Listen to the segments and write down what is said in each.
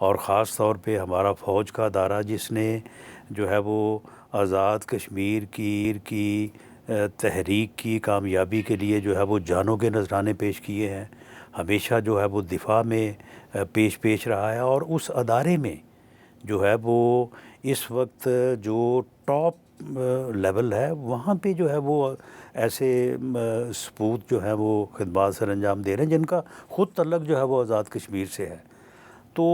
اور خاص طور پہ ہمارا فوج کا ادارہ جس نے جو ہے وہ آزاد کشمیر کی تحریک کی کامیابی کے لیے جو ہے وہ جانوں کے نذرانے پیش کیے ہیں، ہمیشہ جو ہے وہ دفاع میں پیش رہا ہے، اور اس ادارے میں جو ہے وہ اس وقت جو ٹاپ لیول ہے وہاں پہ جو ہے وہ ایسے سپوت جو ہے وہ خدمات سر انجام دے رہے ہیں جن کا خود تعلق جو ہے وہ آزاد کشمیر سے ہے۔ تو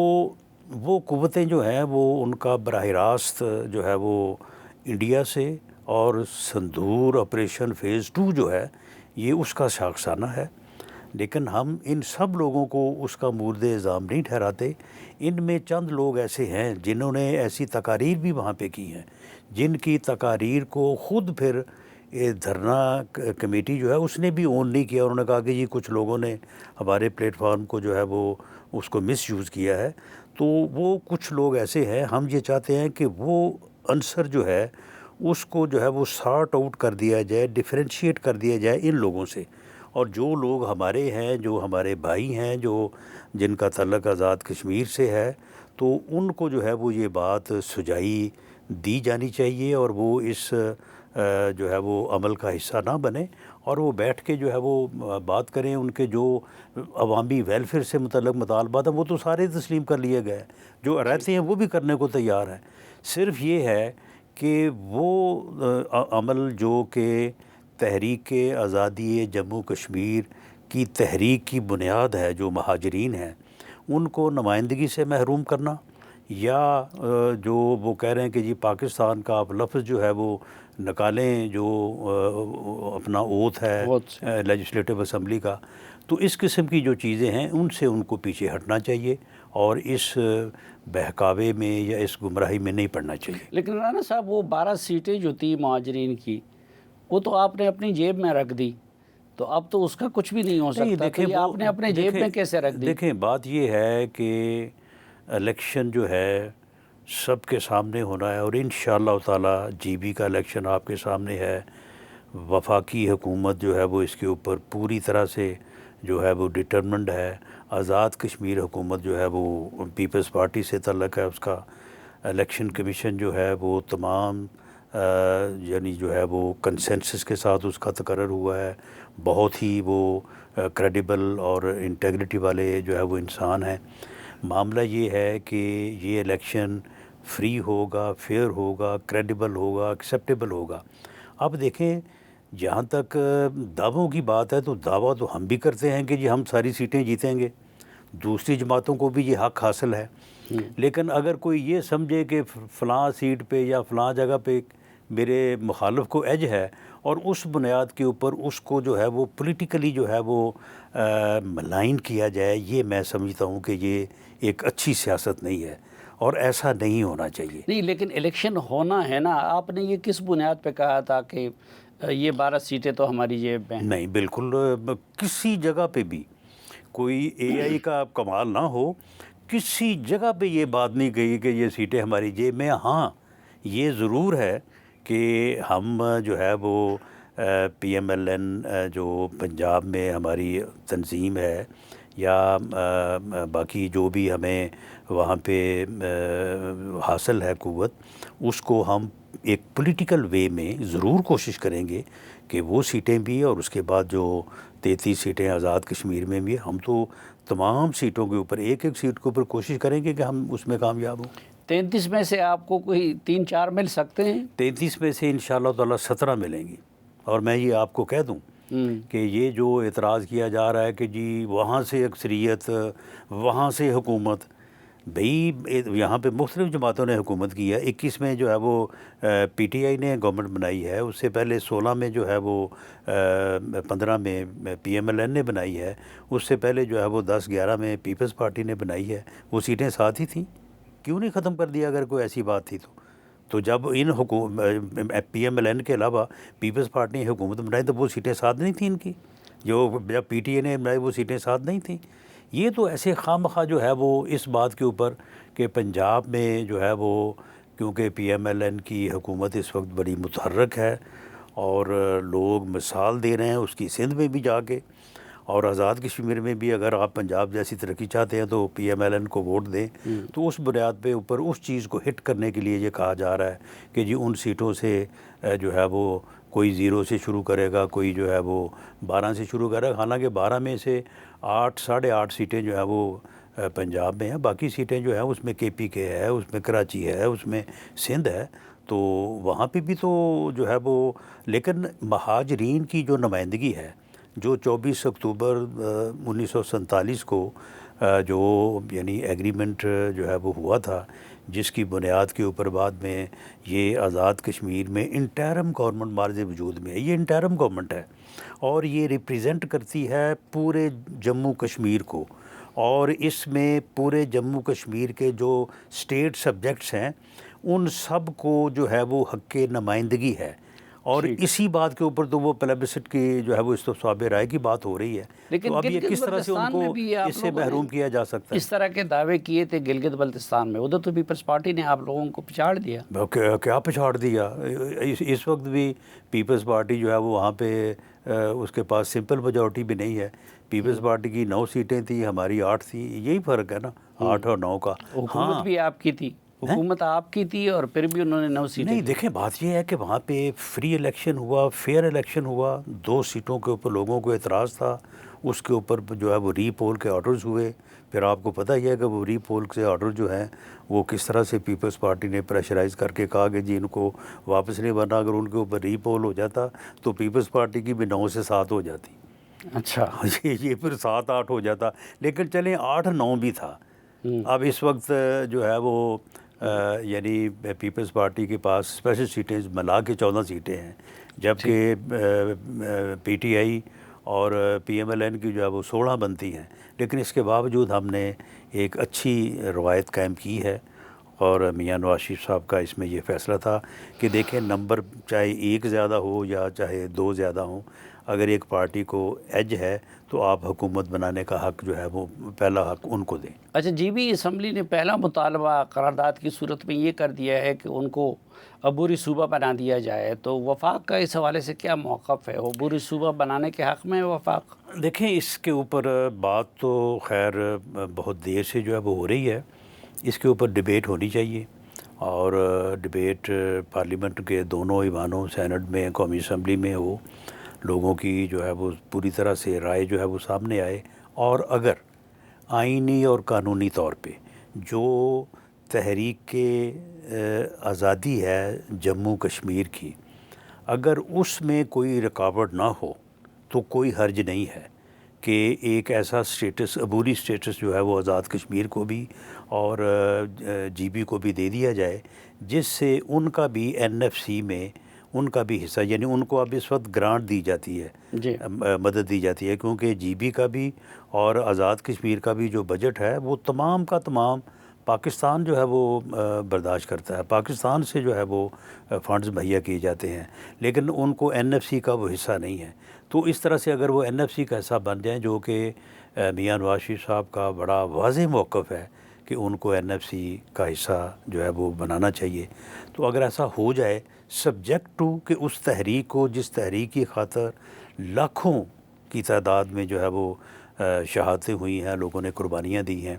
وہ قوتیں جو ہیں وہ ان کا براہ راست جو ہے وہ انڈیا سے، اور سندھور آپریشن فیز 2 جو ہے یہ اس کا شاخسانہ ہے، لیکن ہم ان سب لوگوں کو اس کا مورد الزام نہیں ٹھہراتے۔ ان میں چند لوگ ایسے ہیں جنہوں نے ایسی تقاریر بھی وہاں پہ کی ہیں، جن کی تقاریر کو خود پھر دھرنا کمیٹی جو ہے اس نے بھی اون نہیں کیا، انہوں نے کہا کہ جی کچھ لوگوں نے ہمارے پلیٹ فارم کو جو ہے وہ اس کو مس یوز کیا ہے۔ تو وہ کچھ لوگ ایسے ہیں، ہم یہ چاہتے ہیں کہ وہ عنصر جو ہے اس کو جو ہے وہ سارٹ آؤٹ کر دیا جائے، ڈیفرینشیٹ کر دیا جائے ان لوگوں سے، اور جو لوگ ہمارے ہیں، جو ہمارے بھائی ہیں، جو جن کا تعلق آزاد کشمیر سے ہے، تو ان کو جو ہے وہ یہ بات سجائی دی جانی چاہیے، اور وہ اس جو ہے وہ عمل کا حصہ نہ بنے، اور وہ بیٹھ کے جو ہے وہ بات کریں۔ ان کے جو عوامی ویلفیئر سے متعلق مطالبات ہیں وہ تو سارے تسلیم کر لیے گئے، جو رہتے ہیں وہ بھی کرنے کو تیار ہیں۔ صرف یہ ہے کہ وہ عمل جو کہ تحریک آزادی جموں کشمیر کی تحریک کی بنیاد ہے، جو مہاجرین ہیں ان کو نمائندگی سے محروم کرنا، یا جو وہ کہہ رہے ہیں کہ جی پاکستان کا آپ لفظ جو ہے وہ نکالیں، جو اپنا اوتھ ہے لیجسلیٹو اسمبلی کا، تو اس قسم کی جو چیزیں ہیں ان سے ان کو پیچھے ہٹنا چاہیے، اور اس بہکاوے میں یا اس گمراہی میں نہیں پڑنا چاہیے۔ لیکن رانا صاحب وہ 12 سیٹیں جو تھی مہاجرین کی، وہ تو آپ نے اپنی جیب میں رکھ دی، تو اب تو اس کا کچھ بھی نہیں ہو سکتا، تو یہ آپ نے اپنے جیب میں کیسے رکھ دی؟ دیکھیں بات یہ ہے کہ الیکشن جو ہے سب کے سامنے ہونا ہے، اور انشاءاللہ تعالی جی بی کا الیکشن آپ کے سامنے ہے۔ وفاقی حکومت جو ہے وہ اس کے اوپر پوری طرح سے جو ہے وہ ڈٹرمنڈ ہے۔ آزاد کشمیر حکومت جو ہے وہ پیپلز پارٹی سے تعلق ہے، اس کا الیکشن کمیشن جو ہے وہ تمام یعنی جو ہے وہ کنسنسس کے ساتھ اس کا تقرر ہوا ہے۔ بہت ہی وہ کریڈیبل اور انٹیگریٹی والے جو ہے وہ انسان ہیں۔ معاملہ یہ ہے کہ یہ الیکشن فری ہوگا، فیئر ہوگا، کریڈیبل ہوگا، ایکسیپٹیبل ہوگا۔ اب دیکھیں جہاں تک دعووں کی بات ہے تو دعویٰ تو ہم بھی کرتے ہیں کہ جی ہم ساری سیٹیں جیتیں گے، دوسری جماعتوں کو بھی یہ حق حاصل ہے، لیکن اگر کوئی یہ سمجھے کہ فلاں سیٹ پہ یا فلاں جگہ پہ میرے مخالف کو ایج ہے، اور اس بنیاد کے اوپر اس کو جو ہے وہ پولیٹیکلی جو ہے وہ ملائن کیا جائے، یہ میں سمجھتا ہوں کہ یہ ایک اچھی سیاست نہیں ہے، اور ایسا نہیں ہونا چاہیے۔ نہیں، لیکن الیکشن ہونا ہے نا، آپ نے یہ کس بنیاد پہ کہا تھا کہ یہ 12 سیٹیں تو ہماری جیب میں؟ نہیں، بالکل کسی جگہ پہ بھی کوئی اے آئی کا کمال نہ ہو، کسی جگہ پہ یہ بات نہیں کہی کہ یہ سیٹیں ہماری جیب میں۔ ہاں یہ ضرور ہے کہ ہم جو ہے وہ پی ایم ایل این جو پنجاب میں ہماری تنظیم ہے، یا باقی جو بھی ہمیں وہاں پہ حاصل ہے قوت، اس کو ہم ایک پولیٹیکل وے میں ضرور کوشش کریں گے کہ وہ سیٹیں بھی، اور اس کے بعد جو 33 سیٹیں آزاد کشمیر میں بھی، ہم تو تمام سیٹوں کے اوپر ایک ایک سیٹ کے اوپر کوشش کریں گے کہ ہم اس میں کامیاب ہوں۔ 33 میں سے آپ کو کوئی 3-4 مل سکتے ہیں؟ 33 میں سے انشاءاللہ تعالی 17 ملیں گی، اور میں یہ آپ کو کہہ دوں کہ یہ جو اعتراض کیا جا رہا ہے کہ جی وہاں سے اکثریت، وہاں سے حکومت، بھئی یہاں پہ مختلف جماعتوں نے حکومت کی ہے۔ 21 میں جو ہے وہ پی ٹی آئی نے گورنمنٹ بنائی ہے، اس سے پہلے 16 میں جو ہے وہ 15 میں پی ایم ایل این نے بنائی ہے، اس سے پہلے جو ہے وہ 10-11 میں پیپلز پارٹی نے بنائی ہے۔ وہ سیٹیں ساتھ ہی تھیں، کیوں نہیں ختم کر دیا اگر کوئی ایسی بات تھی تو جب ان پی ایم ایل این کے علاوہ پیپلز پارٹی نے حکومت بنائی تو وہ سیٹیں ساتھ نہیں تھیں ان کی، جو جب پی ٹی آئی نے بنائی وہ سیٹیں ساتھ نہیں تھیں۔ یہ تو ایسے خواہ مخواہ جو ہے وہ اس بات کے اوپر کہ پنجاب میں جو ہے وہ کیونکہ پی ایم ایل این کی حکومت اس وقت بڑی متحرک ہے، اور لوگ مثال دے رہے ہیں اس کی سندھ میں بھی جا کے، اور آزاد کشمیر میں بھی اگر آپ پنجاب جیسی ترقی چاہتے ہیں تو پی ایم ایل این کو ووٹ دیں. تو اس بنیاد پہ اوپر اس چیز کو ہٹ کرنے کے لیے یہ کہا جا رہا ہے کہ جی ان سیٹوں سے جو ہے وہ کوئی 0 سے شروع کرے گا, کوئی جو ہے وہ 12 سے شروع کرے گا. حالانکہ 12 میں سے 8 ساڑھے 8 سیٹیں جو ہے وہ پنجاب میں ہیں, باقی سیٹیں جو ہیں اس میں کے پی کے ہے, اس میں کراچی ہے, اس میں سندھ ہے. تو وہاں پہ بھی تو جو ہے وہ, لیکن مہاجرین کی جو نمائندگی ہے جو 24 اکتوبر 1947 کو جو یعنی ایگریمنٹ جو ہے وہ ہوا تھا, جس کی بنیاد کے اوپر بعد میں یہ آزاد کشمیر میں انٹرم گورنمنٹ مارز وجود میں ہے. یہ انٹرم گورنمنٹ ہے اور یہ ریپریزنٹ کرتی ہے پورے جموں کشمیر کو, اور اس میں پورے جموں کشمیر کے جو اسٹیٹ سبجیکٹس ہیں ان سب کو جو ہے وہ حق نمائندگی ہے. اور اسی بات کے اوپر تو وہ پلیبسٹ کی جو ہے وہ استصواب رائے کی بات ہو رہی ہے. لیکن تو اب یہ کس طرح سے ان کو اس سے محروم کیا جا سکتا ہے؟ اس طرح کے دعوے کیے تھے گلگت بلتستان میں, ادھر تو پیپلز پارٹی نے آپ لوگوں کو پچھاڑ دیا. کیا پچھاڑ دیا؟ اس وقت بھی پیپلز پارٹی جو ہے وہ وہاں پہ اس کے پاس سمپل میجورٹی بھی نہیں ہے. پیپلز پارٹی کی 9 سیٹیں تھیں, ہماری 8 تھیں. یہی فرق ہے نا, 8 اور 9 کا. حکومت بھی آپ کی تھی, حکومت آپ کی تھی, اور پھر بھی انہوں نے 9 سیٹیں. نہیں دیکھیں, بات یہ ہے کہ وہاں پہ فری الیکشن ہوا, فیئر الیکشن ہوا. 2 سیٹوں کے اوپر لوگوں کو اعتراض تھا, اس کے اوپر جو ہے وہ ری پول کے آرڈرز ہوئے. پھر آپ کو پتہ ہی ہے کہ وہ ری پول سے آرڈر جو ہیں وہ کس طرح سے پیپلز پارٹی نے پریشرائز کر کے کہا کہ جی ان کو واپس نہیں بننا. اگر ان کے اوپر ری پول ہو جاتا تو پیپلز پارٹی کی بھی 9 سے 7 ہو جاتی. اچھا, یہ پھر 7-8 ہو جاتا. لیکن چلیں 8-9 بھی تھا. اب اس وقت جو ہے وہ یعنی پیپلز پارٹی کے پاس اسپیشل سیٹیں ملا کے 14 سیٹیں ہیں, جبکہ پی ٹی آئی اور پی ایم ایل این کی جو ہے وہ 16 بنتی ہیں. لیکن اس کے باوجود ہم نے ایک اچھی روایت قائم کی ہے, اور میاں نواز شریف صاحب کا اس میں یہ فیصلہ تھا کہ دیکھیں نمبر چاہے 1 زیادہ ہو یا چاہے 2 زیادہ ہوں, اگر ایک پارٹی کو ایج ہے تو آپ حکومت بنانے کا حق جو ہے وہ پہلا حق ان کو دیں. اچھا, جی بھی اسمبلی نے پہلا مطالبہ قرارداد کی صورت میں یہ کر دیا ہے کہ ان کو عبوری صوبہ بنا دیا جائے, تو وفاق کا اس حوالے سے کیا موقف ہے؟ عبوری صوبہ بنانے کے حق میں وفاق؟ دیکھیں, اس کے اوپر بات تو خیر بہت دیر سے جو ہے وہ ہو رہی ہے. اس کے اوپر ڈیبیٹ ہونی چاہیے, اور ڈیبیٹ پارلیمنٹ کے دونوں ایوانوں, سینٹ میں, قومی اسمبلی میں ہو. لوگوں کی جو ہے وہ پوری طرح سے رائے جو ہے وہ سامنے آئے, اور اگر آئینی اور قانونی طور پہ جو تحریک آزادی ہے جموں کشمیر کی, اگر اس میں کوئی رکاوٹ نہ ہو تو کوئی حرج نہیں ہے کہ ایک ایسا سٹیٹس, عبوری سٹیٹس جو ہے وہ آزاد کشمیر کو بھی اور جی بی کو بھی دے دیا جائے, جس سے ان کا بھی این ایف سی میں ان کا بھی حصہ, یعنی ان کو اب اس وقت گرانٹ دی جاتی ہے, مدد دی جاتی ہے, کیونکہ جی بی کا بھی اور آزاد کشمیر کا بھی جو بجٹ ہے وہ تمام کا تمام پاکستان جو ہے وہ برداشت کرتا ہے. پاکستان سے جو ہے وہ فنڈز مہیا کیے جاتے ہیں, لیکن ان کو این ایف سی کا وہ حصہ نہیں ہے. تو اس طرح سے اگر وہ این ایف سی کا حصہ بن جائیں, جو کہ میاں نواز شریف صاحب کا بڑا واضح موقف ہے کہ ان کو این ایف سی کا حصہ جو ہے وہ بنانا چاہیے, تو اگر ایسا ہو جائے سبجیکٹ ٹو کہ اس تحریک کو, جس تحریک کی خاطر لاکھوں کی تعداد میں جو ہے وہ شہادتیں ہوئی ہیں, لوگوں نے قربانیاں دی ہیں,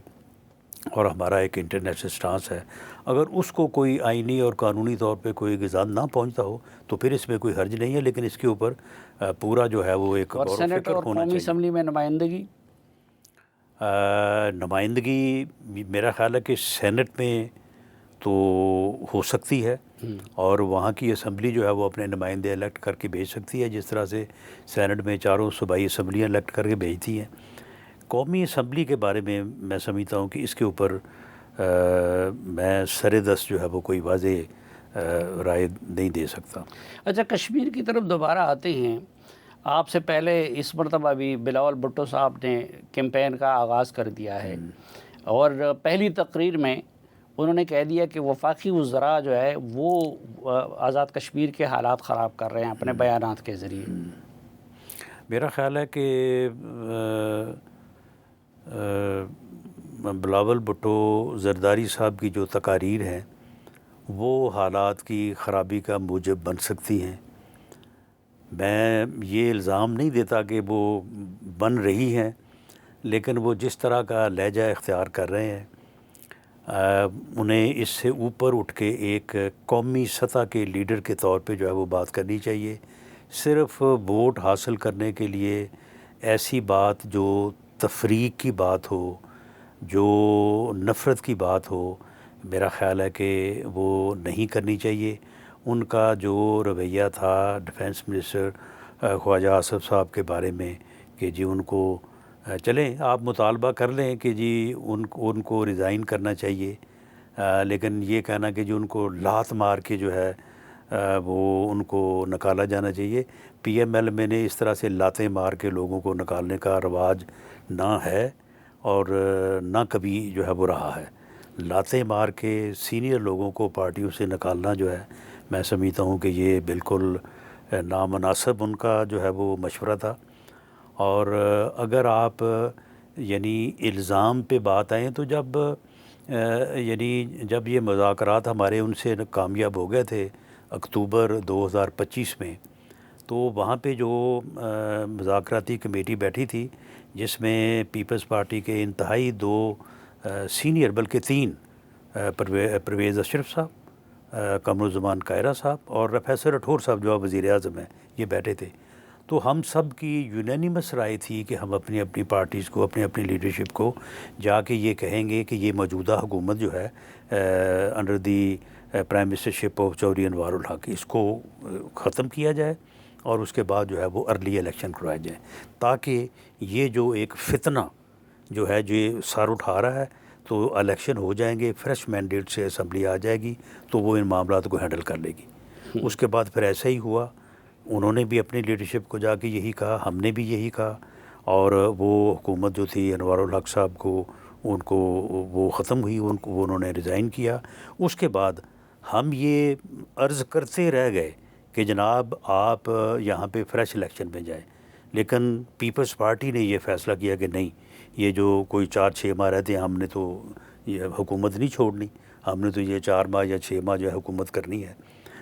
اور ہمارا ایک انٹرنیشنل سٹانس ہے, اگر اس کو کوئی آئینی اور قانونی طور پہ کوئی غذا نہ پہنچتا ہو تو پھر اس میں کوئی حرج نہیں ہے. لیکن اس کے اوپر پورا جو ہے وہ ایک غور و فکر ہونا چاہیے. اسمبلی میں نمائندگی میرا خیال ہے کہ سینٹ میں تو ہو سکتی ہے, اور وہاں کی اسمبلی جو ہے وہ اپنے نمائندے الیکٹ کر کے بھیج سکتی ہے, جس طرح سے سینٹ میں 4 صوبائی اسمبلیاں الیکٹ کر کے بھیجتی ہیں. قومی اسمبلی کے بارے میں میں سمجھتا ہوں کہ اس کے اوپر میں سر دست جو ہے وہ کوئی واضح رائے نہیں دے سکتا. اچھا, کشمیر کی طرف دوبارہ آتے ہیں. آپ سے پہلے اس مرتبہ بھی بلاول بھٹو صاحب نے کیمپین کا آغاز کر دیا ہے, اور پہلی تقریر میں انہوں نے کہہ دیا کہ وفاقی وزراء جو ہے وہ آزاد کشمیر کے حالات خراب کر رہے ہیں اپنے بیانات کے ذریعے. میرا خیال ہے کہ بلاول بھٹو زرداری صاحب کی جو تقاریر ہیں وہ حالات کی خرابی کا موجب بن سکتی ہیں. میں یہ الزام نہیں دیتا کہ وہ بن رہی ہیں، لیکن وہ جس طرح کا لہجہ اختیار کر رہے ہیں انہیں اس سے اوپر اٹھ کے ایک قومی سطح کے لیڈر کے طور پہ جو ہے وہ بات کرنی چاہیے۔ صرف ووٹ حاصل کرنے کے لیے ایسی بات جو تفریق کی بات ہو، جو نفرت کی بات ہو، میرا خیال ہے کہ وہ نہیں کرنی چاہیے۔ ان کا جو رویہ تھا ڈیفنس منسٹر خواجہ آصف صاحب کے بارے میں کہ جی ان کو چلیں آپ مطالبہ کر لیں کہ جی ان کو ریزائن کرنا چاہیے، لیکن یہ کہنا کہ جو ان کو لات مار کے جو ہے وہ ان کو نکالا جانا چاہیے، پی ایم ایل میں نے اس طرح سے لاتیں مار کے لوگوں کو نکالنے کا رواج نہ ہے اور نہ کبھی جو ہے وہ رہا ہے۔ لاتیں مار کے سینئر لوگوں کو پارٹیوں سے نکالنا جو ہے میں سمجھتا ہوں کہ یہ بالکل نامناسب ان کا جو ہے وہ مشورہ تھا۔ اور اگر آپ یعنی الزام پہ بات آئیں تو جب یہ مذاکرات ہمارے ان سے کامیاب ہو گئے تھے اکتوبر 2025 میں، تو وہاں پہ جو مذاکراتی کمیٹی بیٹھی تھی جس میں پیپلز پارٹی کے انتہائی 2 سینئر بلکہ 3 پرویز اشرف صاحب، قمر الزمان کائرہ صاحب اور پروفیسر راٹھور صاحب جو وزیر اعظم ہیں، یہ بیٹھے تھے۔ تو ہم سب کی یونینیمس رائے تھی کہ ہم اپنی اپنی پارٹیز کو، اپنی اپنی لیڈرشپ کو جا کے یہ کہیں گے کہ یہ موجودہ حکومت جو ہے under the prime ministership of Chaudhry Anwar ul Haq, اس کو ختم کیا جائے اور اس کے بعد جو ہے وہ ارلی الیکشن کروائے جائیں، تاکہ یہ جو ایک فتنہ جو ہے جو سر اٹھا رہا ہے تو الیکشن ہو جائیں گے، فریش مینڈیٹ سے اسمبلی آ جائے گی تو وہ ان معاملات کو ہینڈل کر لے گی۔ اس کے بعد پھر ایسا ہی ہوا، انہوں نے بھی اپنی لیڈرشپ کو جا کے یہی کہا، ہم نے بھی یہی کہا، اور وہ حکومت جو تھی انوار الحق صاحب کو ان کو وہ ختم ہوئی، انہوں نے ریزائن کیا۔ اس کے بعد ہم یہ عرض کرتے رہ گئے کہ جناب آپ یہاں پہ فریش الیکشن میں جائیں، لیکن پیپلز پارٹی نے یہ فیصلہ کیا کہ نہیں، یہ جو کوئی 4-6 ماہ رہتے ہیں ہم نے تو یہ حکومت نہیں چھوڑنی، ہم نے تو یہ 4 ماہ یا 6 ماہ جو ہے حکومت کرنی ہے۔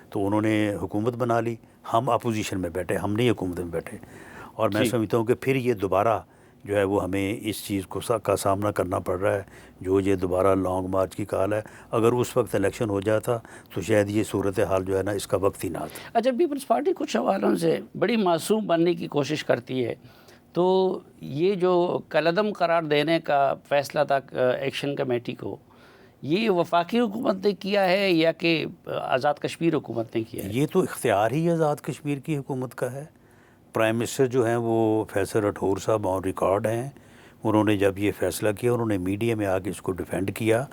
تو انہوں نے حکومت بنا لی، ہم اپوزیشن میں بیٹھے، ہم نہیں حکومت میں بیٹھے، اور میں سمجھتا ہوں کہ پھر یہ دوبارہ جو ہے وہ ہمیں اس چیز کا سامنا کرنا پڑ رہا ہے، جو یہ دوبارہ لانگ مارچ کی کال ہے۔ اگر اس وقت الیکشن ہو جاتا تو شاید یہ صورتحال جو ہے نا اس کا وقت ہی نہ آتا۔ اچھا، پیپلز پارٹی کچھ حوالوں سے بڑی معصوم بننے کی کوشش کرتی ہے، تو یہ جو کالعدم قرار دینے کا فیصلہ تھا ایکشن کمیٹی کو، یہ وفاقی حکومت نے کیا ہے یا کہ آزاد کشمیر حکومت نے کیا ہے؟ یہ تو اختیار ہی آزاد کشمیر کی حکومت کا ہے۔ پرائم منسٹر جو ہیں وہ پروفیسر راٹھور صاحب آن ریکارڈ ہیں، انہوں نے جب یہ فیصلہ کیا انہوں نے میڈیا میں آ کے اس کو ڈیفینڈ کیا،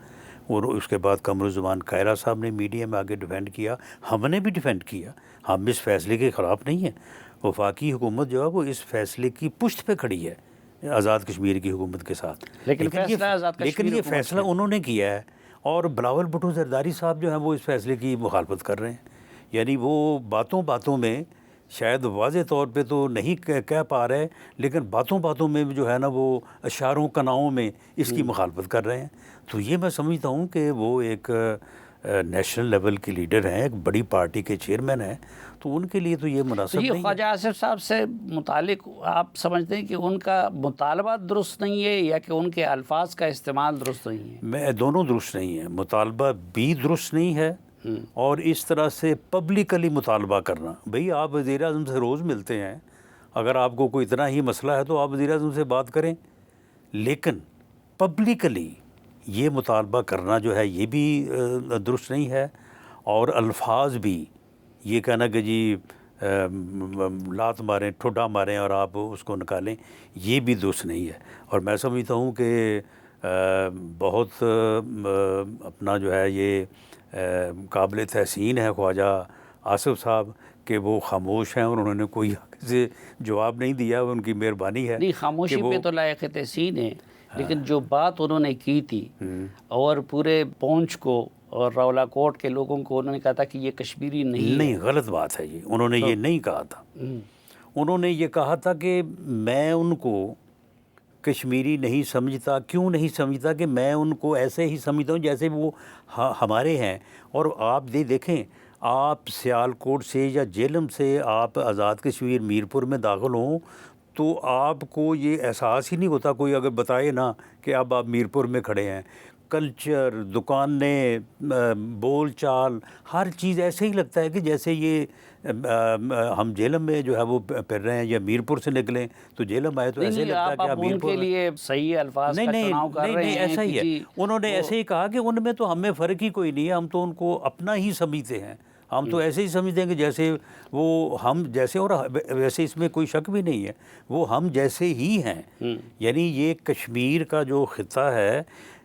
اور اس کے بعد قمر الزمان کائرہ صاحب نے میڈیا میں آگے ڈیفینڈ کیا، ہم نے بھی ڈیفینڈ کیا، ہم اس فیصلے کے خلاف نہیں ہیں۔ وفاقی حکومت جو ہے وہ اس فیصلے کی پشت پہ کھڑی ہے آزاد کشمیر کی حکومت کے ساتھ، لیکن یہ فیصلہ انہوں نے کیا ہے، اور بلاول بھٹو زرداری صاحب جو ہیں وہ اس فیصلے کی مخالفت کر رہے ہیں۔ یعنی وہ باتوں باتوں میں شاید واضح طور پہ تو نہیں کہہ پا رہے، لیکن باتوں باتوں میں جو ہے نا وہ اشاروں کناؤں میں اس کی مخالفت کر رہے ہیں۔ تو یہ میں سمجھتا ہوں کہ وہ ایک نیشنل لیول کے لیڈر ہیں، ایک بڑی پارٹی کے چیئرمین ہیں، تو ان کے لیے تو یہ مناسب نہیں ہے۔ یہ خواجہ آصف صاحب سے متعلق آپ سمجھتے ہیں کہ ان کا مطالبہ درست نہیں ہے یا کہ ان کے الفاظ کا استعمال درست نہیں ہے؟ میں دونوں درست نہیں ہیں، مطالبہ بھی درست نہیں ہے، اور اس طرح سے پبلکلی مطالبہ کرنا، بھئی آپ وزیر اعظم سے روز ملتے ہیں، اگر آپ کو کوئی اتنا ہی مسئلہ ہے تو آپ وزیر اعظم سے بات کریں، لیکن پبلکلی یہ مطالبہ کرنا جو ہے یہ بھی درست نہیں ہے، اور الفاظ بھی یہ کہنا کہ جی لات ماریں، ٹھڈا ماریں اور آپ اس کو نکالیں، یہ بھی درست نہیں ہے۔ اور میں سمجھتا ہوں کہ بہت اپنا جو ہے یہ قابل تحسین ہے خواجہ آصف صاحب کہ وہ خاموش ہیں اور انہوں نے کوئی سے جواب نہیں دیا، ان کی مہربانی ہے۔ نہیں، خاموشی پہ تو لائق تحسین ہے، لیکن جو بات انہوں نے کی تھی اور پورے پونچھ کو اور راولا کوٹ کے لوگوں کو انہوں نے کہا تھا کہ یہ کشمیری نہیں، غلط بات ہے، یہ انہوں نے یہ نہیں کہا تھا۔ انہوں نے یہ کہا تھا کہ میں ان کو کشمیری نہیں سمجھتا، کیوں نہیں سمجھتا کہ میں ان کو ایسے ہی سمجھتا ہوں جیسے وہ ہمارے ہیں، اور آپ دیکھیں آپ سیالکوٹ سے یا جہلم سے آپ آزاد کشمیر میرپور میں داخل ہوں تو آپ کو یہ احساس ہی نہیں ہوتا، کوئی اگر بتائے نا کہ اب آپ میرپور میں کھڑے ہیں۔ کلچر، دکانیں، بول چال، ہر چیز ایسے ہی لگتا ہے کہ جیسے یہ ہم جہلم میں جو ہے وہ پھر رہے ہیں، یا میرپور سے نکلیں تو جہلم آئے تو ایسے ہی لگتا ہے کہ آپ ان میرپور کے میں۔ لیے صحیح الفاظ نہیں کا نہیں چناؤ کر نہیں رہے نہیں، ہیں ایسا کہ ہی ہے۔ جی انہوں نے ایسے ہی کہا کہ ان میں تو ہمیں فرق ہی کوئی نہیں ہے، ہم تو ان کو اپنا ہی سمجھتے ہیں، ہم تو ایسے ہی سمجھتے ہیں کہ جیسے وہ ہم جیسے، اور ویسے اس میں کوئی شک بھی نہیں ہے، وہ ہم جیسے ہی ہیں۔ یعنی یہ کشمیر کا جو خطہ ہے،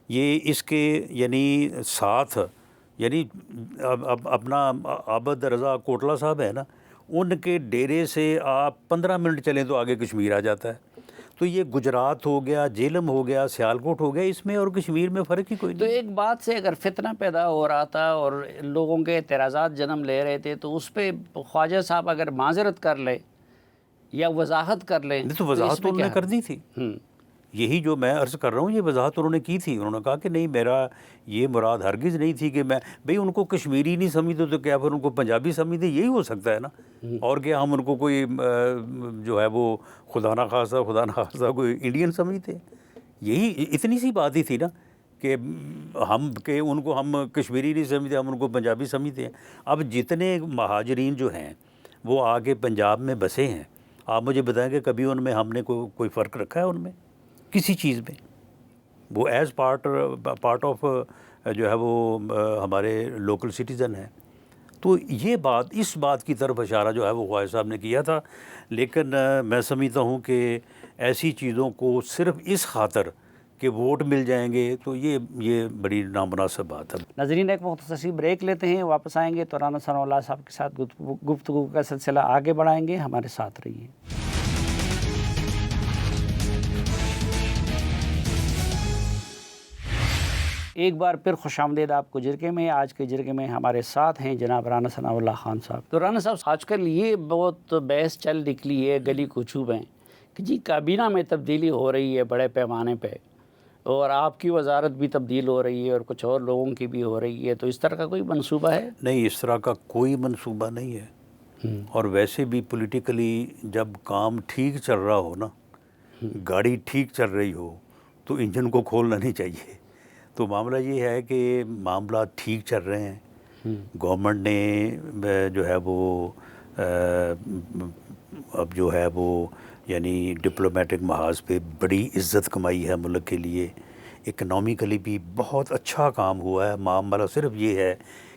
یہ اس کے یعنی ساتھ، یعنی اب اپنا عابد رضا کوٹلہ صاحب ہے نا، ان کے ڈیرے سے آپ 15 منٹ چلیں تو آگے کشمیر آ جاتا ہے۔ تو یہ گجرات ہو گیا، جہلم ہو گیا، سیالکوٹ ہو گیا، اس میں اور کشمیر میں فرق ہی کوئی تو نہیں۔ ایک بات سے اگر فتنہ پیدا ہو رہا تھا اور لوگوں کے اعتراضات جنم لے رہے تھے، تو اس پہ خواجہ صاحب اگر معذرت کر لیں یا وضاحت کر لیں نہیں تو اس وضاحت تو میں انہوں نے کیا کر دی تھی، یہی جو میں عرض کر رہا ہوں، یہ وضاحت انہوں نے کی تھی۔ انہوں نے کہا کہ نہیں، میرا یہ مراد ہرگز نہیں تھی کہ میں بھئی ان کو کشمیری نہیں سمجھتے تو کیا پھر ان کو پنجابی سمجھتے، یہی ہو سکتا ہے نا، اور کیا ہم ان کو کوئی جو ہے وہ خدا نخواستہ کوئی انڈین سمجھتے ہیں؟ یہی اتنی سی بات ہی تھی نا کہ ان کو ہم کشمیری نہیں سمجھتے، ہم ان کو پنجابی سمجھتے ہیں۔ اب جتنے مہاجرین جو ہیں وہ آگے پنجاب میں بسے ہیں، آپ مجھے بتائیں کہ کبھی ان میں ہم نے کوئی فرق رکھا ہے ان میں کسی چیز میں؟ وہ ایز پارٹ آف جو ہے وہ ہمارے لوکل سٹیزن ہیں۔ تو یہ بات، اس بات کی طرف اشارہ جو ہے وہ خواجہ صاحب نے کیا تھا، لیکن میں سمجھتا ہوں کہ ایسی چیزوں کو صرف اس خاطر کہ ووٹ مل جائیں گے تو یہ بڑی نامناسب بات ہے۔ ناظرین، ایک مختصر سی بریک لیتے ہیں، واپس آئیں گے تو رانا ثناء اللہ صاحب کے ساتھ گفتگو کا سلسلہ آگے بڑھائیں گے، ہمارے ساتھ رہیے۔ ایک بار پھر خوش آمدید آپ کو جرگے میں۔ آج کے جرگے میں ہمارے ساتھ ہیں جناب رانا ثناء اللہ خان صاحب۔ تو رانا صاحب، آج کل یہ بہت بحث چل نکلی ہے گلی کوچوں میں کہ جی کابینہ میں تبدیلی ہو رہی ہے بڑے پیمانے پہ، اور آپ کی وزارت بھی تبدیل ہو رہی ہے اور کچھ اور لوگوں کی بھی ہو رہی ہے، تو اس طرح کا کوئی منصوبہ ہے؟ نہیں، اس طرح کا کوئی منصوبہ نہیں ہے، اور ویسے بھی پولیٹیکلی جب کام ٹھیک چل رہا ہو نا، گاڑی ٹھیک چل رہی ہو تو انجن کو کھولنا نہیں چاہیے۔ تو معاملہ یہ ہے کہ معاملات ٹھیک چل رہے ہیں، گورنمنٹ نے جو ہے وہ اب جو ہے وہ یعنی ڈپلومیٹک محاذ پہ بڑی عزت کمائی ہے ملک کے لیے، اکنامیکلی بھی بہت اچھا کام ہوا ہے۔ معاملہ صرف یہ ہے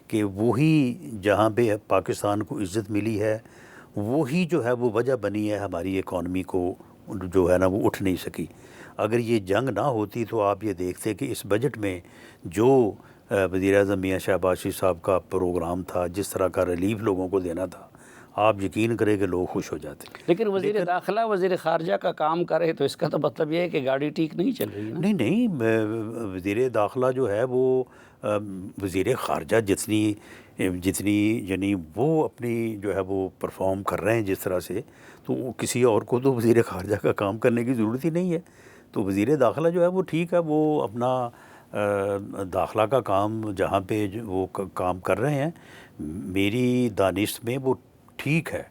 کہ وہی جہاں پہ پاکستان کو عزت ملی ہے، وہی جو ہے وہ وجہ بنی ہے ہماری اکانومی کو جو ہے نا وہ اٹھ نہیں سکی۔ اگر یہ جنگ نہ ہوتی تو آپ یہ دیکھتے کہ اس بجٹ میں جو وزیر اعظم میاں شہباز شریف صاحب کا پروگرام تھا، جس طرح کا ریلیف لوگوں کو دینا تھا، آپ یقین کریں کہ لوگ خوش ہو جاتے۔ لیکن وزیر داخلہ، وزیر خارجہ کا کام کرے تو اس کا تو مطلب یہ ہے کہ گاڑی ٹھیک نہیں چل رہی نا؟ نہیں، وزیر داخلہ جو ہے وہ وزیر خارجہ جتنی یعنی وہ اپنی جو ہے وہ پرفارم کر رہے ہیں جس طرح سے، تو کسی اور کو تو وزیر خارجہ کا کام کرنے کی ضرورت ہی نہیں ہے۔ تو وزیر داخلہ جو ہے وہ ٹھیک ہے، وہ اپنا داخلہ کا کام جہاں پہ وہ کام کر رہے ہیں، میری دانش میں وہ ٹھیک ہے،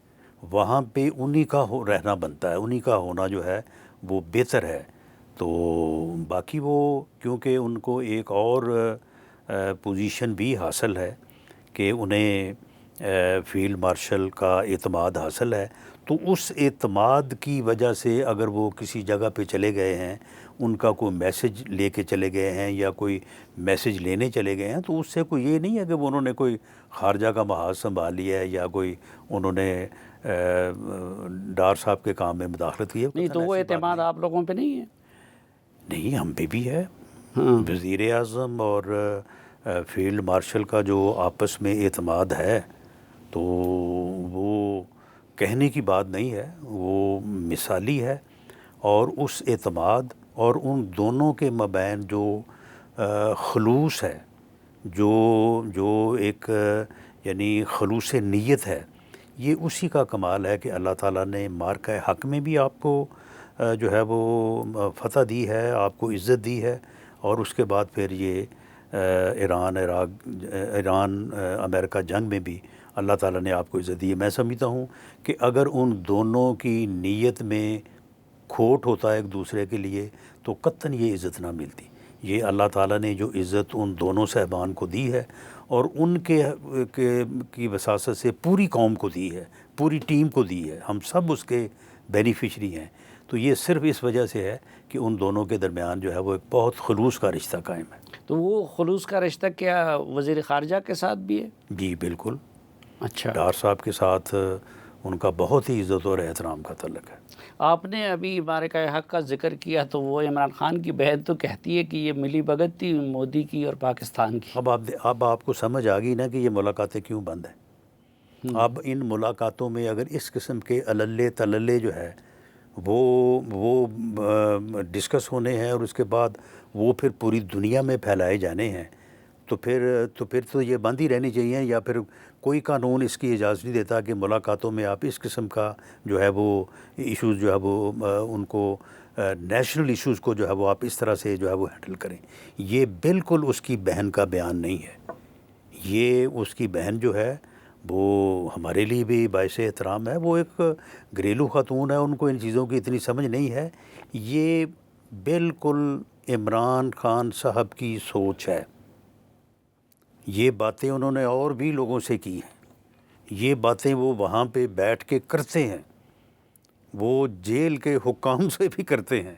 وہاں پہ انہی کا رہنا بنتا ہے، انہی کا ہونا جو ہے وہ بہتر ہے۔ تو باقی وہ کیونکہ ان کو ایک اور پوزیشن بھی حاصل ہے کہ انہیں فیلڈ مارشل کا اعتماد حاصل ہے، تو اس اعتماد کی وجہ سے اگر وہ کسی جگہ پہ چلے گئے ہیں، ان کا کوئی میسج لے کے چلے گئے ہیں یا کوئی میسج لینے چلے گئے ہیں، تو اس سے کوئی یہ نہیں ہے کہ انہوں نے کوئی خارجہ کا محاذ سنبھال لیا ہے یا کوئی انہوں نے ڈار صاحب کے کام میں مداخلت کی ہے۔ نہیں تو وہ اعتماد آپ لوگوں پہ نہیں ہے؟ نہیں، ہم پہ بھی ہے۔ وزیر اعظم اور فیلڈ مارشل کا جو آپس میں اعتماد ہے تو وہ کہنے کی بات نہیں ہے، وہ مثالی ہے، اور اس اعتماد اور ان دونوں کے مابین جو خلوص ہے، جو ایک یعنی خلوص نیت ہے، یہ اسی کا کمال ہے کہ اللہ تعالیٰ نے مارکہ حق میں بھی آپ کو جو ہے وہ فتح دی ہے، آپ کو عزت دی ہے، اور اس کے بعد پھر یہ ایران امریکہ جنگ میں بھی اللہ تعالیٰ نے آپ کو عزت دی ہے. میں سمجھتا ہوں کہ اگر ان دونوں کی نیت میں کھوٹ ہوتا ہے ایک دوسرے کے لیے تو قطعاً یہ عزت نہ ملتی. یہ اللہ تعالیٰ نے جو عزت ان دونوں صاحبان کو دی ہے اور ان کی وساست سے پوری قوم کو دی ہے, پوری ٹیم کو دی ہے, ہم سب اس کے بینیفیشری ہیں. تو یہ صرف اس وجہ سے ہے کہ ان دونوں کے درمیان جو ہے وہ ایک بہت خلوص کا رشتہ قائم ہے. تو وہ خلوص کا رشتہ کیا وزیر خارجہ کے ساتھ بھی ہے؟ جی بالکل. اچھا. ڈار صاحب کے ساتھ ان کا بہت ہی عزت اور احترام کا تعلق ہے. آپ نے ابھی مارکہ حق کا ذکر کیا تو وہ عمران خان کی بہن تو کہتی ہے کہ یہ ملی بھگت تھی مودی کی اور پاکستان کی. اب آپ کو سمجھ آ گئی نا کہ یہ ملاقاتیں کیوں بند ہیں. اب ان ملاقاتوں میں اگر اس قسم کے عللے تللے جو ہے وہ ڈسکس ہونے ہیں اور اس کے بعد وہ پھر پوری دنیا میں پھیلائے جانے ہیں تو پھر تو یہ بند ہی رہنی چاہیے, یا پھر کوئی قانون اس کی اجازت نہیں دیتا کہ ملاقاتوں میں آپ اس قسم کا جو ہے وہ ایشوز جو ہے وہ ان کو نیشنل ایشوز کو جو ہے وہ آپ اس طرح سے جو ہے وہ ہینڈل کریں. یہ بالکل اس کی بہن کا بیان نہیں ہے. یہ اس کی بہن جو ہے وہ ہمارے لیے بھی باعث احترام ہے. وہ ایک گھریلو خاتون ہے, ان کو ان چیزوں کی اتنی سمجھ نہیں ہے. یہ بالکل عمران خان صاحب کی سوچ ہے. یہ باتیں انہوں نے اور بھی لوگوں سے کی ہیں. یہ باتیں وہ وہاں پہ بیٹھ کے کرتے ہیں, وہ جیل کے حکام سے بھی کرتے ہیں.